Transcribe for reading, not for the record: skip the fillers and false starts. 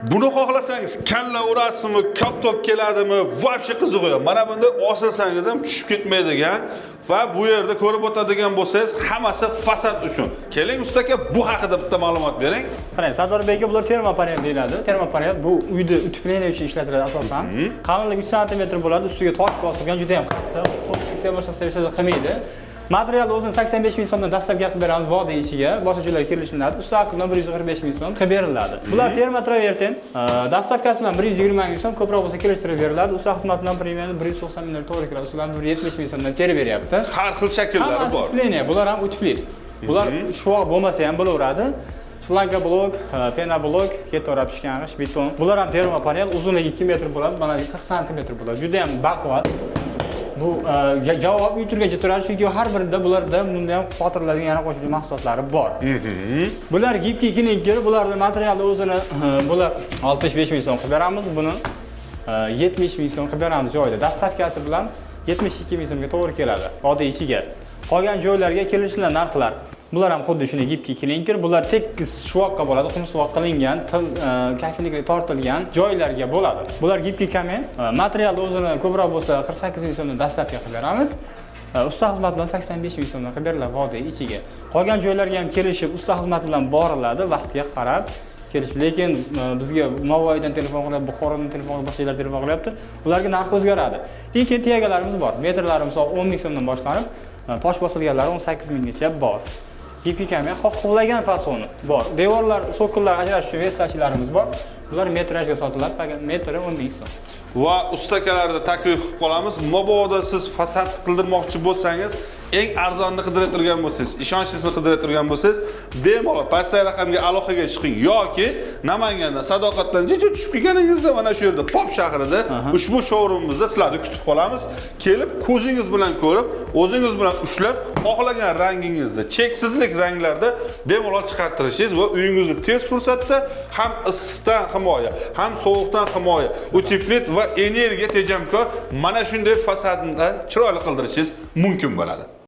Buni xohlasangiz kalla urasizmi, koptok keladimi, vobshe qiziq yo'q. Mana bunda osilsangiz ham tushib ketmaydigan va bu yerda ko'rib o'tadigan bo'lsangiz, hammasi fasad uchun. Keling ustaka, bu haqida bitta ma'lumot bering. Qarang, Sardorbekka bular termopanel deyiladi. Termopanel bu uyda utupleniya uchun ishlatiladi asosan. Qalinligi 3 sm bo'ladi, ustiga tok bosilgan, juda ham qattiq. Konstruksiya boshqa sevishasiz qilmaydi. Material o'zini 85 ming so'mdan dastlabki qilib beramiz vodiy ichiga, boshqa joylarga kelishlanadi. Usti aqldan 145 ming so'm qilib beriladi. Bular termotravertin, dastavkasi bilan 120 ming so'm, ko'proq bo'lsa kelishtirib beriladi. Usta xizmati bilan premiyani 190 mingdan to'g'ri kiradi. Ustidan 170 ming so'mdan terib beryapti. Har xil shakllari bor. Bular ham utupli. Bular shuvoq bo'lmasa ham bo'laveradi. Shlanka blok, pena blok, keto'rab pishgang'ish, beton. Bular ham termopanel, uzunligi 2 metr bo'ladi, mana 40 sm bo'ladi. Juda ham baquvvat. Bu javob uy turgacha turadi, chunki har birida bularda bunday ham xotirlanadigan yana qo'shimcha mahsulotlari bor. Bular gibki klinker, bularning materiali o'zini bular 65 ming so'm qilib beramiz, buni 70 ming so'm qilib beramiz joyida. Dastavkasi bilan 72 ming so'mga to'g'ri keladi vodiy ichiga. Qolgan joylarga kelishlar narxlar. Bular ham xuddi shunday gibki klinker, bular tekis shuvoqqa bo'ladi, qumsuvoq qilingan, kayfiyatga tortilgan joylarga bo'ladi. Bular gibki kamen, material o'zini ko'proq bo'lsa 48 ming so'mdan dastlabki qilib beramiz. Usta xizmati bilan 85 ming so'mdan qilib beriladi vodiy ichiga. Qolgan joylarga ham kelishib, usta xizmati bilan boriladi, vaqtiga qarab kelish. Lekin bizga Navoiydan telefon qilib, Buxorodan telefon qilib, boshqa joylardan telefon qilyapti. Ularga narx o'zgaradi. Lekin tiyagalarimiz bor. Metrlarimiz 10 ming so'mdan boshlanib, tosh bosilganlari 18 minggacha bor. Gibki kamen xohlagan fasoni bor. Devorlar, so'killar ajratish uchun versiyachilarimiz bor. Bular metrajga sotiladi, faqat metri 10 ming so'm. Va ustakalarda taklif qilib qolamiz. Mabodo siz fasad qildirmoqchi bo'lsangiz, eng arzonni qidirib turgan bo'lsangiz, ishonchlisi qidirib turgan bo'lsangiz, bemalol pastdagi raqamga aloqaga chiqing yoki Namangandan, Sadoqatdan jicha tushib kelganingizda mana shu yerda Pop shahrida ushbu showroomimizda sizlarni kutib qolamiz. Kelib ko'zingiz bilan ko'rib, o'zingiz bilan ushlab, xohlagan rangingizda, cheksizlik ranglarda bemalol chiqartirishingiz va uyingizni tez fursatda ham issiqdan himoya, ham sovuqdan himoya, uteplit va energiya tejamkor mana shunday fasaddan chiroyli qildirishingiz mumkin bo'ladi.